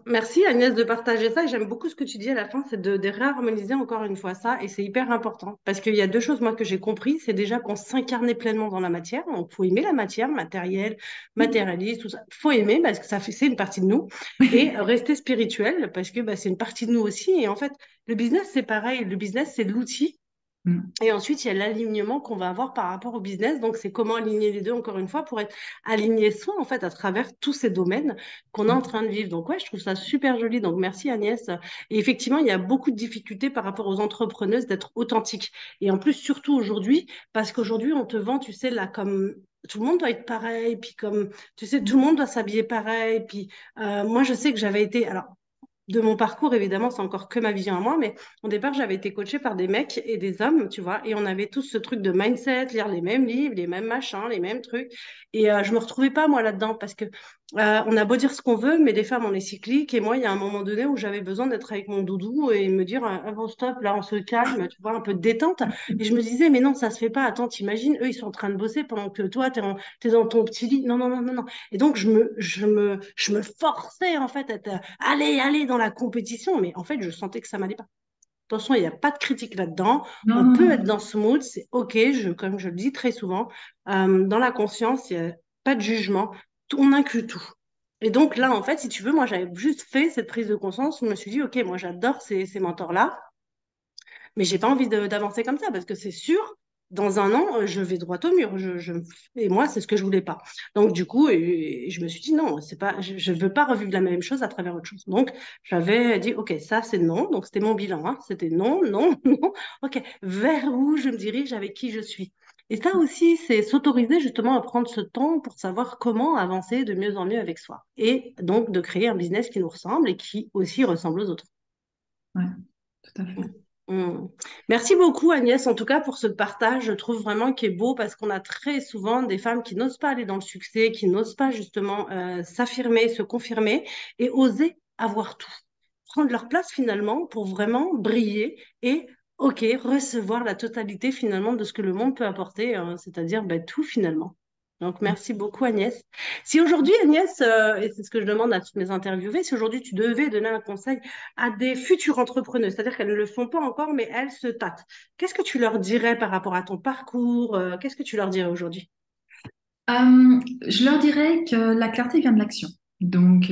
Merci Agnès de partager ça. J'aime beaucoup ce que tu dis à la fin, c'est de réharmoniser encore une fois ça. Et c'est hyper important. Parce qu'il y a deux choses, moi, que j'ai compris. C'est déjà qu'on s'incarnait pleinement dans la matière. Donc, il faut aimer la matière, matérielle, matérialiste, tout ça. Il faut aimer parce que ça fait, c'est une partie de nous. Et rester spirituel parce que bah, c'est une partie de nous aussi. Et en fait, le business, c'est pareil. Le business, c'est l'outil. Mm. Et ensuite, il y a l'alignement qu'on va avoir par rapport au business. Donc, c'est comment aligner les deux, encore une fois, pour être aligné soi, en fait, à travers tous ces domaines qu'on est en train de vivre. Donc, ouais, je trouve ça super joli. Donc, merci Agnès. Et effectivement, il y a beaucoup de difficultés par rapport aux entrepreneuses d'être authentiques. Et en plus, surtout aujourd'hui, parce qu'aujourd'hui, on te vend, tu sais, là, comme tout le monde doit être pareil, puis comme, tu sais, tout le monde doit s'habiller pareil. Puis, moi, je sais que j'avais été, alors, de mon parcours, évidemment, c'est encore que ma vision à moi, mais au départ, j'avais été coachée par des mecs et des hommes, tu vois, et on avait tous ce truc de mindset, lire les mêmes livres, les mêmes machins, les mêmes trucs. Et je me retrouvais pas, moi, là-dedans, parce que on a beau dire ce qu'on veut, mais les femmes, on est cycliques. Et moi, il y a un moment donné où j'avais besoin d'être avec mon doudou et me dire, ah, bon, stop, là, on se calme, tu vois, un peu de détente. Et je me disais, mais non, ça se fait pas. Attends, t'imagines, eux, ils sont en train de bosser pendant que toi, t'es dans ton petit lit. Non, non, non, non, non. Et donc, je me forçais, en fait, à être, allez, allez dans la compétition. Mais en fait, je sentais que ça m'allait pas. Attention, il n'y a pas de critique là-dedans. Non, On non, peut non. être dans ce mood, c'est OK. Comme je le dis très souvent, dans la conscience, il n'y a pas de jugement. On inclut tout. Et donc là, en fait, si tu veux, moi, j'avais juste fait cette prise de conscience où je me suis dit, OK, moi, j'adore ces mentors-là. Mais j'ai pas envie d'avancer comme ça parce que c'est sûr, dans un an, je vais droit au mur. Et moi, c'est ce que je voulais pas. Donc, du coup, et je me suis dit non, c'est pas, je veux pas revivre la même chose à travers autre chose. Donc, j'avais dit, OK, ça, c'est non. Donc, c'était mon bilan. Hein. C'était non, non, non. OK, vers où je me dirige, avec qui je suis. Et ça aussi, c'est s'autoriser justement à prendre ce temps pour savoir comment avancer de mieux en mieux avec soi. Et donc, de créer un business qui nous ressemble et qui aussi ressemble aux autres. Ouais, tout à fait. Mm. Merci beaucoup Agnès, en tout cas pour ce partage, je trouve vraiment qu'il est beau parce qu'on a très souvent des femmes qui n'osent pas aller dans le succès, qui n'osent pas justement s'affirmer, se confirmer et oser avoir tout, prendre leur place finalement pour vraiment briller et ok, recevoir la totalité finalement de ce que le monde peut apporter, c'est-à-dire ben, tout finalement. Donc merci beaucoup Agnès. Si aujourd'hui Agnès, et c'est ce que je demande à toutes mes interviewées, si aujourd'hui tu devais donner un conseil à des futures entrepreneuses, c'est-à-dire qu'elles ne le font pas encore, mais elles se tâtent. Qu'est-ce que tu leur dirais par rapport à ton parcours? Qu'est-ce que tu leur dirais aujourd'hui? Je leur dirais que la clarté vient de l'action. Donc,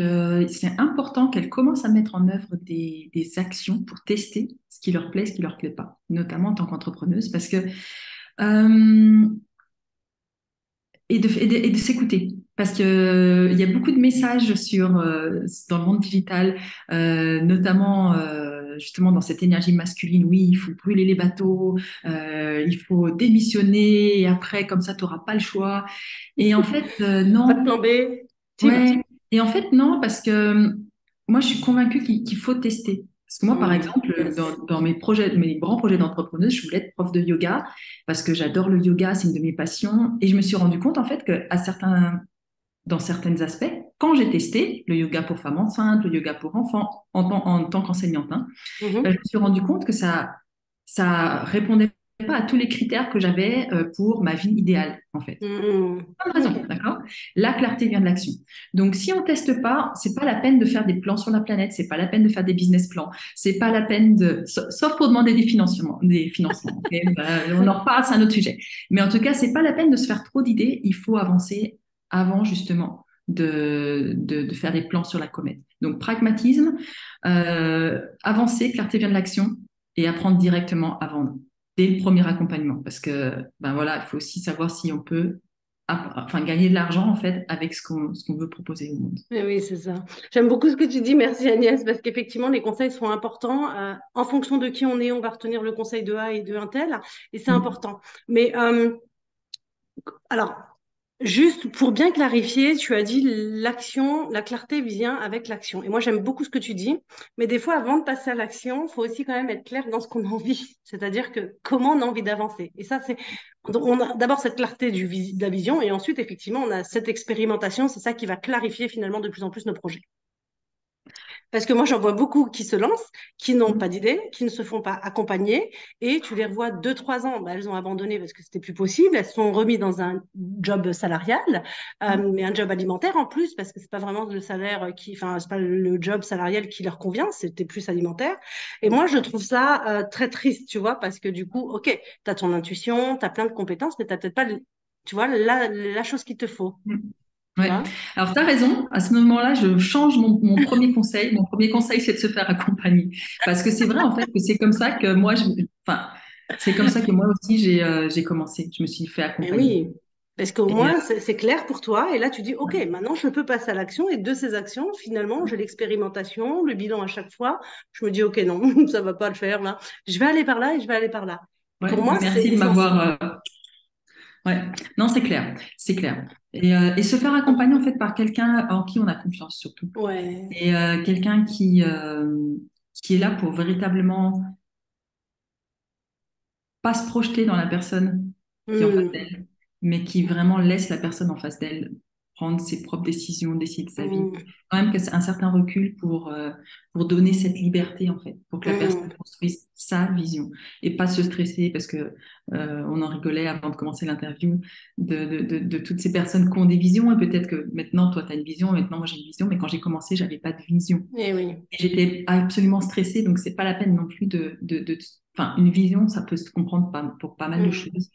c'est important qu'elles commencent à mettre en œuvre des actions pour tester ce qui leur plaît, ce qui leur plaît pas, notamment en tant qu'entrepreneuse, parce que euh, et de s'écouter. Parce que, il y a beaucoup de messages dans le monde digital, notamment justement dans cette énergie masculine. Oui, il faut brûler les bateaux, il faut démissionner et après, comme ça, tu n'auras pas le choix. Et en fait, Pas de non. plan B, t'y vas. Ouais. Et en fait, non, parce que moi, je suis convaincue qu'il faut tester. Parce que moi, par exemple, Yes. dans mes grands projets d'entrepreneuse, je voulais être prof de yoga parce que j'adore le yoga, c'est une de mes passions. Et je me suis rendu compte, en fait, dans certains aspects, quand j'ai testé le yoga pour femmes enceintes, le yoga pour enfants, en tant qu'enseignante, hein, je Mhm. me suis rendu compte que ça répondait pas à tous les critères que j'avais pour ma vie idéale, en fait. Mhm. Pas de raison, Ok. d'accord? La clarté vient de l'action. Donc, si on teste pas, c'est pas la peine de faire des plans sur la planète, c'est pas la peine de faire des business plans, c'est pas la peine sauf pour demander des financements. Ok. On en reparle, c'est un autre sujet. Mais en tout cas, c'est pas la peine de se faire trop d'idées. Il faut avancer avant justement de faire des plans sur la comète. Donc, pragmatisme, avancer, clarté vient de l'action et apprendre directement à vendre dès le premier accompagnement. Parce que, ben voilà, il faut aussi savoir si on peut enfin, gagner de l'argent en fait avec ce qu'on veut proposer au monde. Eh oui, c'est ça. J'aime beaucoup ce que tu dis, merci Agnès, parce qu'effectivement, les conseils sont importants. En fonction de qui on est, on va retenir le conseil de A et de un tel, et c'est Mm. important. Mais alors, juste pour bien clarifier, tu as dit l'action, la clarté vient avec l'action. Et moi, j'aime beaucoup ce que tu dis, mais des fois, avant de passer à l'action, il faut aussi quand même être clair dans ce qu'on a envie, c'est-à-dire que comment on a envie d'avancer. Et ça, on a d'abord cette clarté de la vision, et ensuite, effectivement, on a cette expérimentation, c'est ça qui va clarifier finalement de plus en plus nos projets. Parce que moi, j'en vois beaucoup qui se lancent, qui n'ont pas d'idée, qui ne se font pas accompagner, et tu les revois 2, 3 ans, bah, elles ont abandonné parce que c'était plus possible, elles se sont remises dans un job salarial, mais un job alimentaire en plus, parce que c'est pas vraiment le salaire qui, enfin, c'est pas le job salarial qui leur convient, c'était plus alimentaire. Et moi, je trouve ça très triste, tu vois, parce que du coup, ok, tu as ton intuition, tu as plein de compétences, mais tu peut-être pas, tu vois, la chose qu'il te faut, Mm. tu Ouais. vois. Alors, tu as raison. À ce moment-là, je change mon premier conseil. Mon premier conseil, c'est de se faire accompagner. Parce que c'est vrai, en fait, que c'est comme ça que moi, enfin, c'est comme ça que moi aussi, j'ai commencé. Je me suis fait Mais accompagner. oui, parce qu'au Et, moins, c'est clair pour toi. Et là, tu dis, OK, maintenant, je peux passer à l'action. Et de ces actions, finalement, j'ai l'expérimentation, le bilan à chaque fois. Je me dis, OK, non, ça va pas le faire, là. Je vais aller par là et je vais aller par là. Et ouais, pour moi, c'est merci de essentiel. m'avoir. Ouais, non, c'est clair, c'est clair. Et se faire accompagner, en fait, par quelqu'un en qui on a confiance, surtout. Ouais. Et quelqu'un qui est là pour véritablement pas se projeter dans la personne qui est en face Hmm. d'elle, mais qui vraiment laisse la personne en face d'elle prendre ses propres décisions, décider de sa vie. Hmm. Quand même que c'est un certain recul pour donner cette liberté, en fait, pour que la personne Hmm. construise sa vision et pas se stresser parce que on en rigolait avant de commencer l'interview de toutes ces personnes qui ont des visions et peut-être que maintenant, toi, tu as une vision, maintenant, moi, j'ai une vision, mais quand j'ai commencé, j'avais pas de vision. Eh oui. J'étais absolument stressée, donc c'est pas la peine non plus enfin, une vision, ça peut se comprendre pour pas mal de Hmm. choses.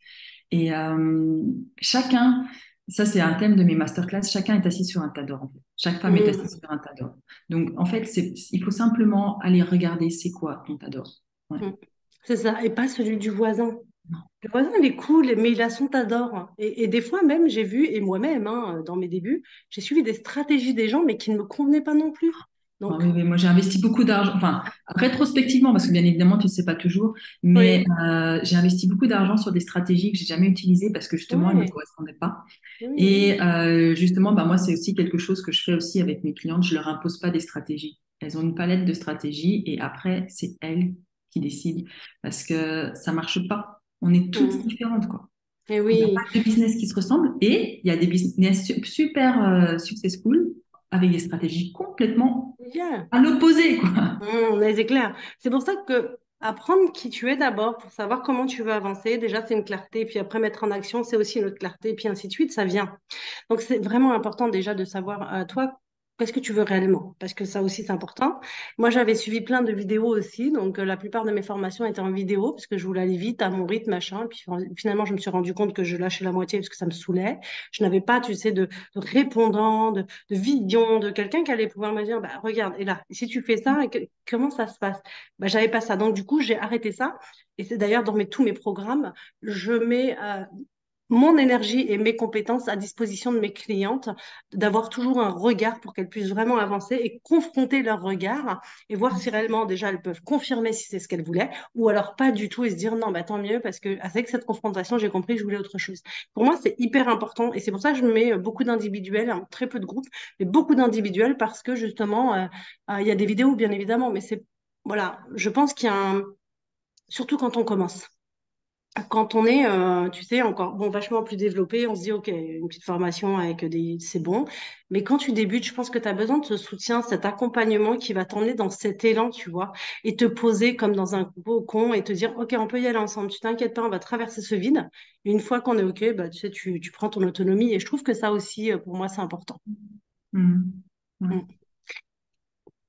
Et chacun, ça c'est un thème de mes masterclass, chacun est assis sur un tas d'or, en fait. Chaque femme est assise Hmm. sur un tas d'or. Donc, en fait, il faut simplement aller regarder c'est quoi ton tas d'or. Ouais. Hmm. C'est ça. Et pas celui du voisin. Le voisin, il est cool, mais il a son t'adore. Et des fois même, j'ai vu, et moi-même, hein, dans mes débuts, j'ai suivi des stratégies des gens, mais qui ne me convenaient pas non plus. Ah Donc, oui, oui, moi j'ai investi beaucoup d'argent, enfin rétrospectivement, parce que bien évidemment tu ne sais pas toujours, mais oui, j'ai investi beaucoup d'argent sur des stratégies que j'ai jamais utilisées parce que justement elles ne me ouais, correspondaient pas. oui, Et justement, bah, moi, c'est aussi quelque chose que je fais aussi avec mes clientes. Je leur impose pas des stratégies. Elles ont une palette de stratégies et après, c'est elles qui décident parce que ça marche pas. On est toutes mm, différentes, quoi. et Il n'y a oui, pas de business qui se ressemblent et il y a des business super successful avec des stratégies complètement bien. à l'opposé, quoi. Mais c'est clair. C'est pour ça que apprendre qui tu es d'abord pour savoir comment tu veux avancer, déjà, c'est une clarté. Puis après, mettre en action, c'est aussi une autre clarté. Puis ainsi de suite, ça vient. Donc, c'est vraiment important déjà de savoir, toi, qu'est-ce que tu veux réellement? Parce que ça aussi, c'est important. Moi, j'avais suivi plein de vidéos aussi. Donc, la plupart de mes formations étaient en vidéo parce que je voulais aller vite à mon rythme, machin. Puis finalement, je me suis rendu compte que je lâchais la moitié parce que ça me saoulait. Je n'avais pas, tu sais, de répondant, de vision, de quelqu'un qui allait pouvoir me dire, bah, regarde, et là, si tu fais ça, comment ça se passe? Bah, j'avais pas ça. Donc, du coup, j'ai arrêté ça. Et c'est d'ailleurs dans tous mes programmes, je mets mon énergie et mes compétences à disposition de mes clientes, d'avoir toujours un regard pour qu'elles puissent vraiment avancer et confronter leur regard et voir si réellement déjà elles peuvent confirmer si c'est ce qu'elles voulaient ou alors pas du tout et se dire non, bah tant mieux parce que avec cette confrontation, j'ai compris que je voulais autre chose. Pour moi, c'est hyper important et c'est pour ça que je mets beaucoup d'individuels, hein, très peu de groupes, mais beaucoup d'individuels parce que justement, il y a des vidéos bien évidemment, mais c'est, voilà, je pense qu'il y a un, surtout quand on commence. Quand on est, tu sais, encore bon, vachement plus développé, on se dit, OK, une petite formation avec c'est bon. Mais quand tu débutes, je pense que tu as besoin de ce soutien, cet accompagnement qui va t'emmener dans cet élan, tu vois, et te poser comme dans un cocon et te dire, OK, on peut y aller ensemble, tu t'inquiètes pas, on va traverser ce vide. Et une fois qu'on est OK, bah, tu sais, tu prends ton autonomie. Et je trouve que ça aussi, pour moi, c'est important. Mm. Ouais. Mm.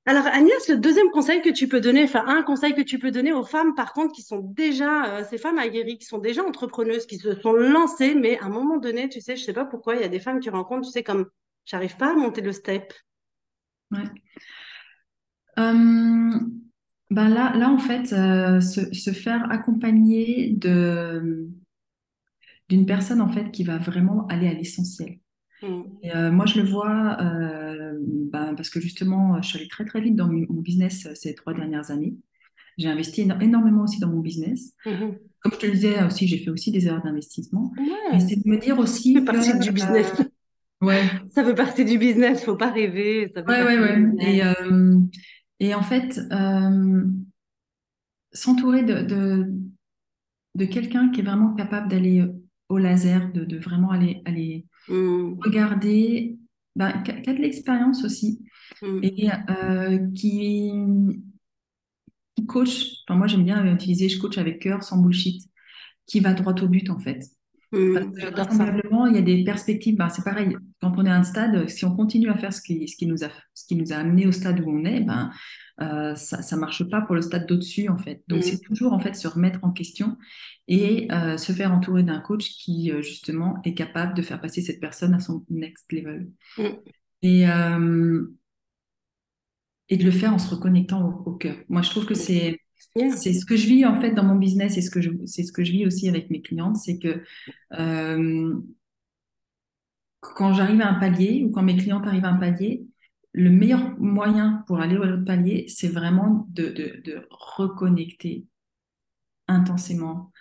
Alors, Agnès, le deuxième conseil que tu peux donner, enfin, un conseil que tu peux donner aux femmes, par contre, qui sont déjà, ces femmes aguerries, qui sont déjà entrepreneuses, qui se sont lancées, mais à un moment donné, tu sais, je sais pas pourquoi, il y a des femmes qui rencontrent, tu sais, comme, j'arrive pas à monter le step. Ouais. Euh, ben là, en fait, se faire accompagner d'une personne en fait qui va vraiment aller à l'essentiel. Mm. Et, moi, je le vois ben, parce que justement, je suis allée très très vite dans mon business ces 3 dernières années. J'ai investi énormément aussi dans mon business. Mhm. Comme je te le disais aussi, j'ai fait aussi des erreurs d'investissement. Mais Ouais, c'est de me dire ça fait aussi que, partie du business. ouais, Ça fait partie du business, faut pas rêver, ça fait ouais, ouais, partie du ouais. business. Et en fait, s'entourer de quelqu'un qui est vraiment capable d'aller au laser, de vraiment aller Mm. regarder, ben, qui a de l'expérience aussi. Mm. et qui coach. Enfin, moi, j'aime bien utiliser je coach avec cœur, sans bullshit, qui va droit au but, en fait. Parce Mm. que J'adore ça. vraisemblablement, il y a des perspectives. Ben, c'est pareil, quand on est à un stade, si on continue à faire ce qui nous a amené au stade où on est, ben, ça marche pas pour le stade d'au-dessus, en fait. Donc, c'est Mm. toujours, en fait, se remettre en question et se faire entourer d'un coach qui, justement, est capable de faire passer cette personne à son next level. Mm. Et, euh, et de le faire en se reconnectant au cœur. Moi, je trouve que Mm. Yeah. c'est ce que je vis, en fait, dans mon business et c'est ce que je vis aussi avec mes clientes, c'est que, euh, quand j'arrive à un palier ou quand mes clientes arrivent à un palier, le meilleur moyen pour aller à l'autre palier, c'est vraiment de reconnecter intensément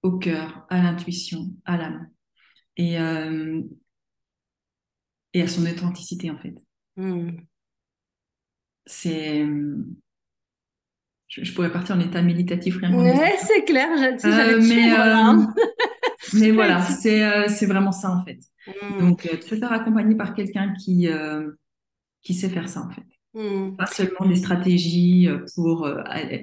au cœur, à l'intuition, à l'âme et, euh, et à son authenticité en fait. Mm. C'est, je pourrais partir en état méditatif rien qu'en disant Ouais, ça. c'est clair, j'allais te Mais, suivre là, hein. voilà, Si. c'est vraiment ça en fait. Mm. Donc, de se faire accompagner par quelqu'un qui sait faire ça en fait. Mm. Pas seulement des stratégies pour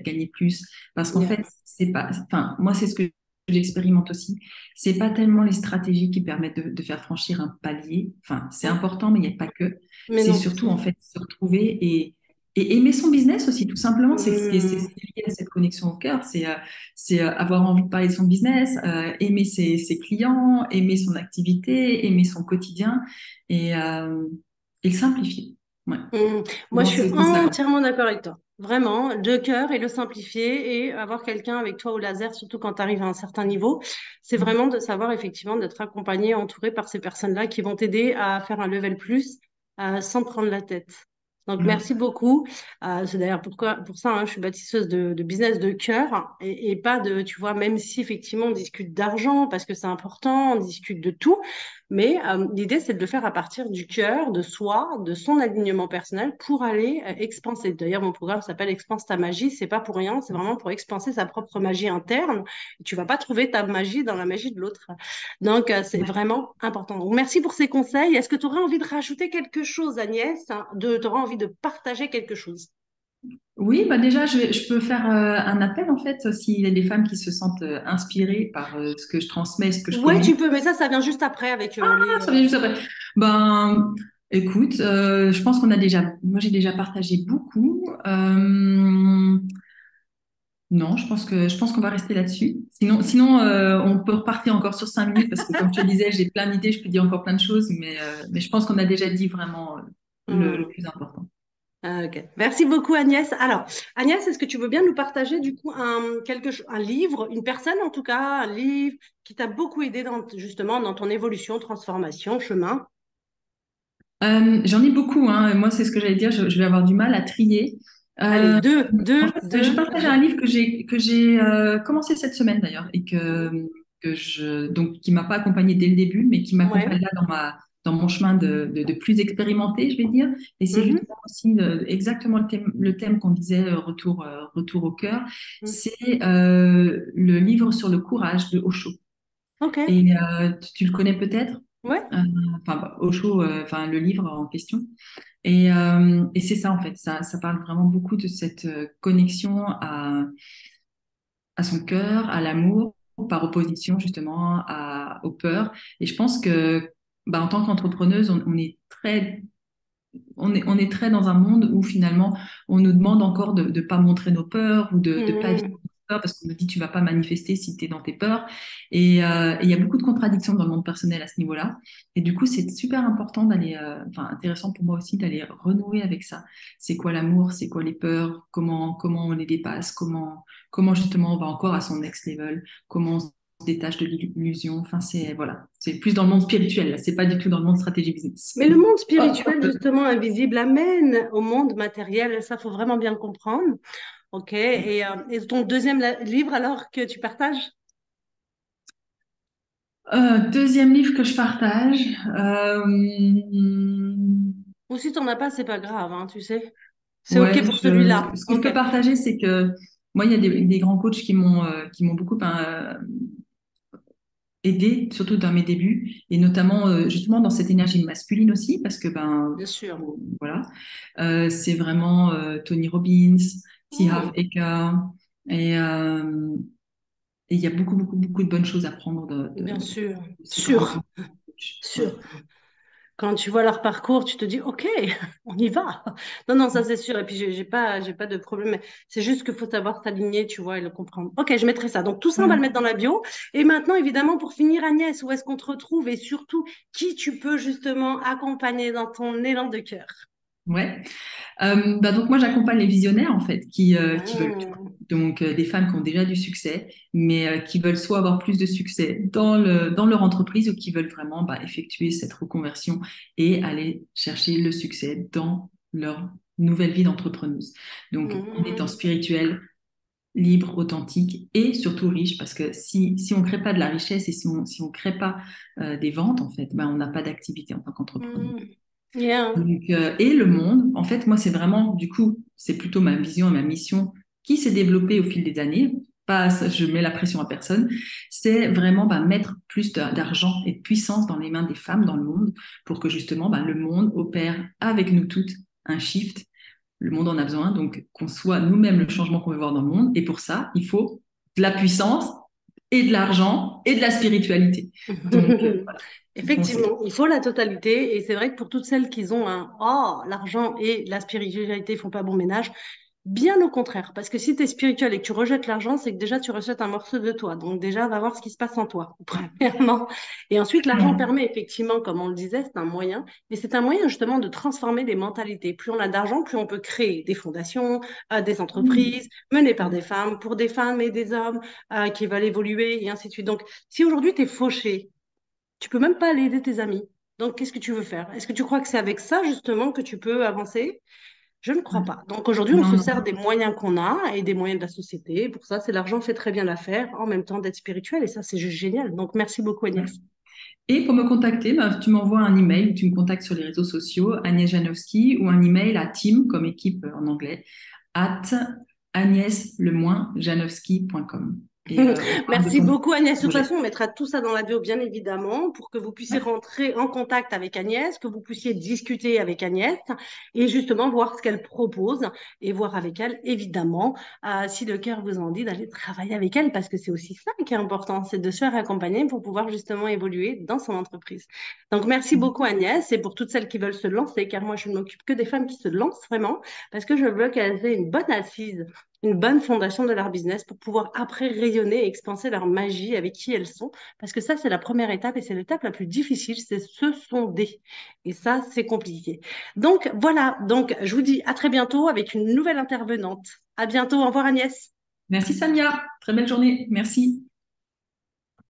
gagner plus, parce qu'en Yeah. fait, c'est pas, enfin, moi, c'est ce que j'expérimente aussi. C'est pas tellement les stratégies qui permettent de faire franchir un palier. Enfin, c'est Mm. important, mais il n'y a pas que. Mais C'est non. surtout, en fait, se retrouver et aimer son business aussi, tout simplement. C'est Mm. ce qui est lié à cette connexion au cœur. C'est avoir envie de parler de son business, aimer ses clients, aimer son activité, aimer son quotidien et, euh, et le simplifier. Ouais. Mm. Moi, je Bon, suis c'est ça. entièrement d'accord avec toi. Vraiment, de cœur et le simplifier et avoir quelqu'un avec toi au laser, surtout quand tu arrives à un certain niveau, c'est vraiment de savoir effectivement d'être accompagné, entouré par ces personnes-là qui vont t'aider à faire un level plus sans te prendre la tête. Donc, Ouais. merci beaucoup. C'est d'ailleurs pour ça, hein, je suis bâtisseuse de business de cœur et pas de, tu vois, même si effectivement on discute d'argent parce que c'est important, on discute de tout, mais l'idée, c'est de le faire à partir du cœur, de soi, de son alignement personnel pour aller expanser. D'ailleurs, mon programme s'appelle Expanse ta magie. C'est pas pour rien, c'est vraiment pour expanser sa propre magie interne. Tu vas pas trouver ta magie dans la magie de l'autre. Donc, c'est vraiment important. Donc, merci pour ces conseils. Est-ce que tu aurais envie de rajouter quelque chose, Agnès, hein, tu aurais envie de partager quelque chose? Oui, bah déjà, je peux faire un appel en fait, s'il y a des femmes qui se sentent inspirées par ce que je transmets, ce que je Ouais, communique. tu peux, mais ça vient juste après avec Ah, ça vient juste après. Ben, écoute, je pense moi j'ai déjà partagé beaucoup. Non, je pense qu'on va rester là-dessus. Sinon, on peut repartir encore sur 5 minutes parce que comme je te disais, j'ai plein d'idées, je peux dire encore plein de choses, mais je pense qu'on a déjà dit vraiment le Hmm. plus important. Ah, ok. Merci beaucoup Agnès. Alors, Agnès, est-ce que tu veux bien nous partager du coup un livre, une personne en tout cas, un livre qui t'a beaucoup aidé justement dans ton évolution, transformation, chemin? J'en ai beaucoup, hein. Moi, c'est ce que j'allais dire. Je vais avoir du mal à trier. Allez, Euh, En fait, je deux. partage un livre que j'ai commencé cette semaine d'ailleurs et qui m'a pas accompagnée dès le début, mais qui m'accompagne Ouais. là dans mon chemin de plus expérimenté, je vais dire. Et c'est Mhm. justement aussi exactement le thème qu'on disait, retour au cœur. Mhm. C'est le livre sur le courage de Osho. Ok. Et tu le connais peut-être? Ouais. Euh, enfin, Osho, enfin le livre en question. Et c'est ça, en fait, ça parle vraiment beaucoup de cette connexion à son cœur, à l'amour, par opposition justement aux peurs. Et je pense que bah, en tant qu'entrepreneuse, on est très dans un monde où finalement on nous demande encore de ne pas montrer nos peurs ou de ne pas vivre Mhm. nos peurs parce qu'on nous dit tu vas pas manifester si tu es dans tes peurs. Et il y a beaucoup de contradictions dans le monde personnel à ce niveau-là. Et du coup, c'est super important enfin intéressant pour moi aussi d'aller renouer avec ça. C'est quoi l'amour? C'est quoi les peurs? Comment on les dépasse? Comment justement on va encore à son next level? Comment on se détache de l'illusion? Enfin, voilà, c'est plus dans le monde spirituel, là. C'est pas du tout dans le monde stratégie business. Mais le monde Oh, spirituel, justement, invisible, amène au monde matériel. Ça, faut vraiment bien le comprendre. Ok. Et ton deuxième livre, alors, que tu partages? deuxième livre que je partage. Ou si t'en as pas, c'est pas grave, hein, tu sais. C'est OK Ouais, pour celui-là. ce que je OK. peux partager, c'est que moi, il y a des grands coachs qui m'ont beaucoup aider, surtout dans mes débuts, et notamment justement dans cette énergie masculine aussi, parce que ben Bien sûr. voilà, c'est vraiment Tony Robbins, T. Harv Hmm, Eker, et et il y a beaucoup, beaucoup, beaucoup de bonnes choses à prendre bien sûr. de ces grands Sûr. coachs. Ouais. Sûr. Quand tu vois leur parcours, tu te dis, OK, on y va. Non, non, ça c'est sûr. Et puis, j'ai pas de problème. C'est juste qu'il faut savoir s'aligner, tu vois, et le comprendre. OK, je mettrai ça. Donc, tout ça, on va le mettre dans la bio. Et maintenant, évidemment, pour finir, Agnès, où est-ce qu'on te retrouve et surtout, qui tu peux justement accompagner dans ton élan de cœur? Ouais. Bah donc moi j'accompagne les visionnaires en fait qui veulent tout. Hmm, Donc des femmes qui ont déjà du succès, mais qui veulent soit avoir plus de succès dans leur entreprise ou qui veulent vraiment bah, effectuer cette reconversion et aller chercher le succès dans leur nouvelle vie d'entrepreneuse. Donc en étant hmm, spirituelle, libre, authentique et surtout riche parce que si on crée pas de la richesse et si on crée pas des ventes en fait, bah, on n'a pas d'activité en tant qu'entrepreneur. hmm. Yeah. Donc, et le monde, en fait, moi, c'est vraiment, du coup, c'est plutôt ma vision et ma mission qui s'est développée au fil des années. Pas, je mets la pression à personne. C'est vraiment bah, mettre plus d'argent et de puissance dans les mains des femmes dans le monde pour que justement bah, le monde opère avec nous toutes un shift. Le monde en a besoin, donc qu'on soit nous-mêmes le changement qu'on veut voir dans le monde. Et pour ça, il faut de la puissance et de l'argent et de la spiritualité. Donc, voilà, on sait. Effectivement, il faut la totalité. Et c'est vrai que pour toutes celles qui ont un oh, l'argent et la spiritualité font pas bon ménage, bien au contraire. Parce que si tu es spirituel et que tu rejettes l'argent, c'est que déjà tu rejettes un morceau de toi. Donc déjà, va voir ce qui se passe en toi, premièrement. Et ensuite, l'argent permet effectivement, comme on le disait, c'est un moyen. Mais c'est un moyen justement de transformer les mentalités. Plus on a d'argent, plus on peut créer des fondations, des entreprises menées par des femmes, pour des femmes et des hommes qui veulent évoluer et ainsi de suite. Donc, si aujourd'hui tu es fauché, tu peux même pas aller aider tes amis. Donc, qu'est-ce que tu veux faire? Est-ce que tu crois que c'est avec ça, justement, que tu peux avancer? Je ne crois pas. Donc, aujourd'hui, on Non, se non. sert des moyens qu'on a et des moyens de la société. Pour ça, c'est l'argent fait très bien l'affaire, en même temps d'être spirituel. Et ça, c'est juste génial. Donc, merci beaucoup, Ouais. Agnès. Et pour me contacter, bah, tu m'envoies un email, tu me contactes sur les réseaux sociaux, Agnès Janowski, ou un email à team, comme équipe en anglais, at agnès-janowski.com. Et on parle de Merci ton beaucoup Agnès. De toute projet. façon, on mettra tout ça dans la bio, bien évidemment, pour que vous puissiez Ouais. rentrer en contact avec Agnès, que vous puissiez discuter avec Agnès et justement voir ce qu'elle propose et voir avec elle, évidemment, si le cœur vous en dit d'aller travailler avec elle, parce que c'est aussi ça qui est important, c'est de se faire accompagner pour pouvoir justement évoluer dans son entreprise. Donc, merci beaucoup Agnès et pour toutes celles qui veulent se lancer, car moi, je ne m'occupe que des femmes qui se lancent vraiment, parce que je veux qu'elles aient une bonne assise, une bonne fondation de leur business pour pouvoir après rayonner et expanser leur magie avec qui elles sont. Parce que ça, c'est la première étape et c'est l'étape la plus difficile, c'est se sonder. Et ça, c'est compliqué. Donc voilà, donc je vous dis à très bientôt avec une nouvelle intervenante. À bientôt, au revoir Agnès. Merci Samia, très belle journée, merci.